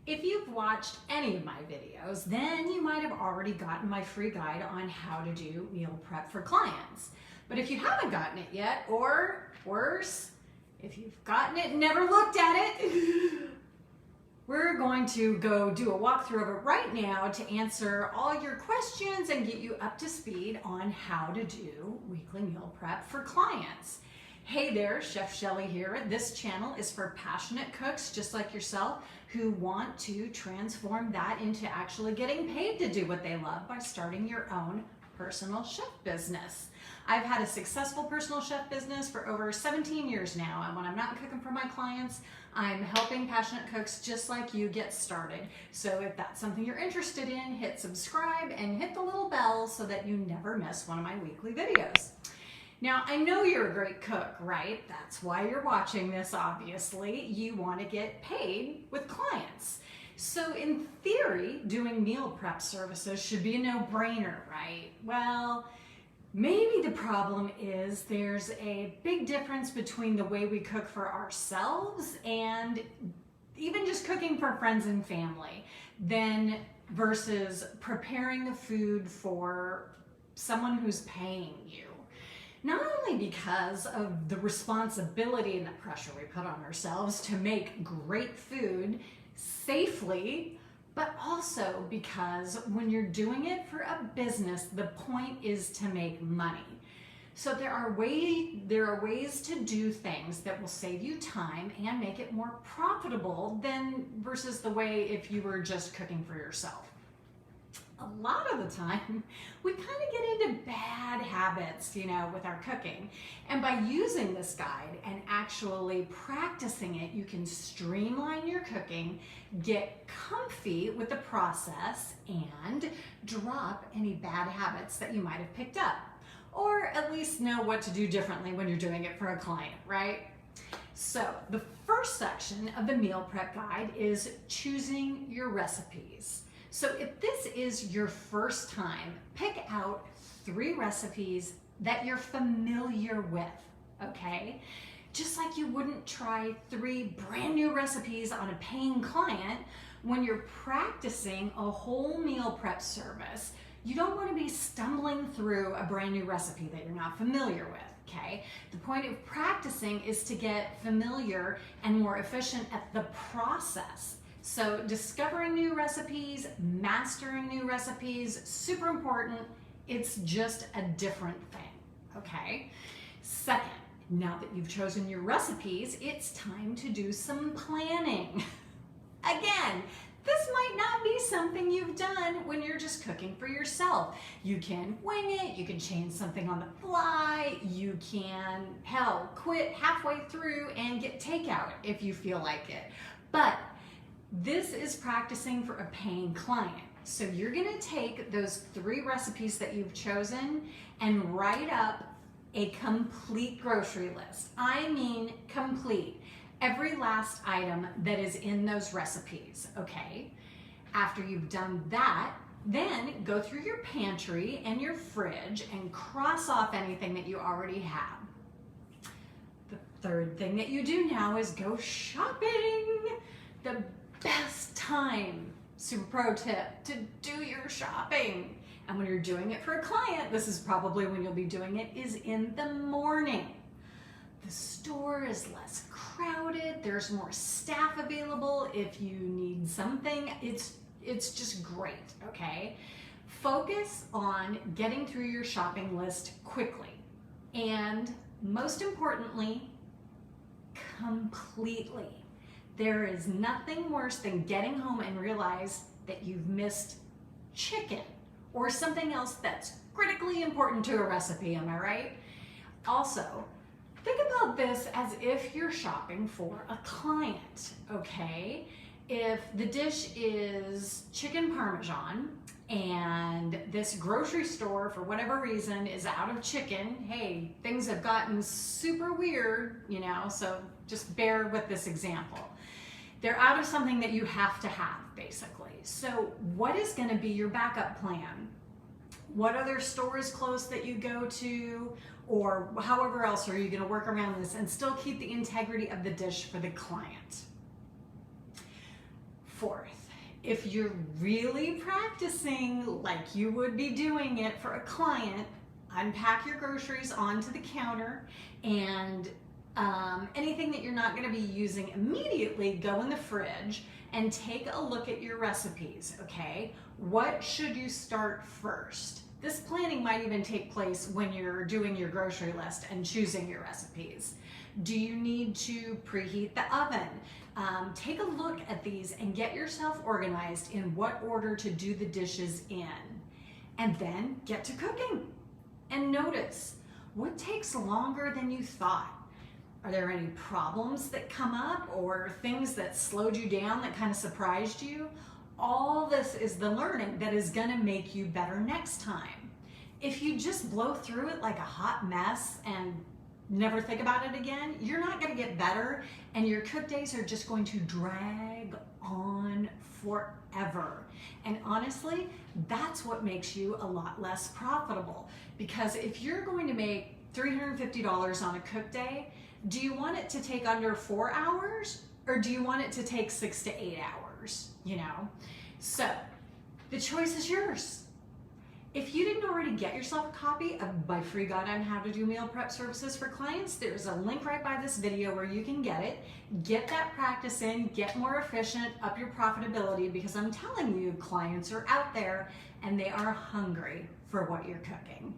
If you've watched any of my videos, then you might have already gotten my free guide on how to do meal prep for clients. But if you haven't gotten it yet, or worse, if you've gotten it and never looked at it, we're going to go do a walkthrough of it right now to answer all your questions and get you up to speed on how to do weekly meal prep for clients. Hey there, Chef Shelly here. This channel is for passionate cooks just like yourself who want to transform that into actually getting paid to do what they love by starting your own personal chef business. I've had a successful personal chef business for over 17 years now, and when I'm not cooking for my clients, I'm helping passionate cooks just like you get started. So if that's something you're interested in, hit subscribe and hit the little bell so that you never miss one of my weekly videos. Now, I know you're a great cook, right? That's why you're watching this, obviously. You want to get paid with clients. So in theory, doing meal prep services should be a no-brainer, right? Well, maybe the problem is there's a big difference between the way we cook for ourselves and even just cooking for friends and family than versus preparing the food for someone who's paying you. Not only because of the responsibility and the pressure we put on ourselves to make great food safely, but also because when you're doing it for a business, the point is to make money. So there are ways to do things that will save you time and make it more profitable than versus the way if you were just cooking for yourself. A lot of the time, we kind of get into bad habits, with our cooking. And by using this guide and actually practicing it, you can streamline your cooking, get comfy with the process, and drop any bad habits that you might have picked up. Or at least know what to do differently when you're doing it for a client, right? So the first section of the meal prep guide is choosing your recipes. So if this is your first time, pick out 3 recipes that you're familiar with, okay? Just like you wouldn't try 3 brand new recipes on a paying client, when you're practicing a whole meal prep service, you don't want to be stumbling through a brand new recipe that you're not familiar with, okay? The point of practicing is to get familiar and more efficient at the process. So discovering new recipes, mastering new recipes, super important. It's just a different thing, okay? Second, now that you've chosen your recipes, it's time to do some planning. Again, this might not be something you've done when you're just cooking for yourself. You can wing it, you can change something on the fly, you can, quit halfway through and get takeout if you feel like it. But this is practicing for a paying client. So you're gonna take those 3 recipes that you've chosen and write up a complete grocery list. I mean complete. Every last item that is in those recipes, okay? After you've done that, then go through your pantry and your fridge and cross off anything that you already have. The third thing that you do now is go shopping. The best time, super pro tip, to do your shopping. And when you're doing it for a client, this is probably when you'll be doing it, is in the morning. The store is less crowded, there's more staff available if you need something. It's just great, okay? Focus on getting through your shopping list quickly. And most importantly, completely. There is nothing worse than getting home and realize that you've missed chicken or something else that's critically important to a recipe, am I right? Also, think about this as if you're shopping for a client, okay? If the dish is chicken parmesan and this grocery store, for whatever reason, is out of chicken, hey, things have gotten super weird, so just bear with this example. They're out of something that you have to have, basically. So what is gonna be your backup plan? What other store is close that you go to, or however else are you gonna work around this and still keep the integrity of the dish for the client? Fourth, if you're really practicing like you would be doing it for a client, unpack your groceries onto the counter, and anything that you're not going to be using immediately, go in the fridge and take a look at your recipes, okay? What should you start first? This planning might even take place when you're doing your grocery list and choosing your recipes. Do you need to preheat the oven? Take a look at these and get yourself organized in what order to do the dishes in. And then get to cooking. And notice, what takes longer than you thought? Are there any problems that come up or things that slowed you down that kind of surprised you? All this is the learning that is gonna make you better next time. If you just blow through it like a hot mess and never think about it again, you're not gonna get better, and your cook days are just going to drag on forever. And honestly, that's what makes you a lot less profitable, because if you're going to make $350 on a cook day, do you want it to take under 4 hours, or do you want it to take 6 to 8 hours, you know? So the choice is yours. If you didn't already get yourself a copy of my free guide on how to do meal prep services for clients, there's a link right by this video where you can get it. Get that practice in, get more efficient, up your profitability, because I'm telling you, clients are out there and they are hungry for what you're cooking.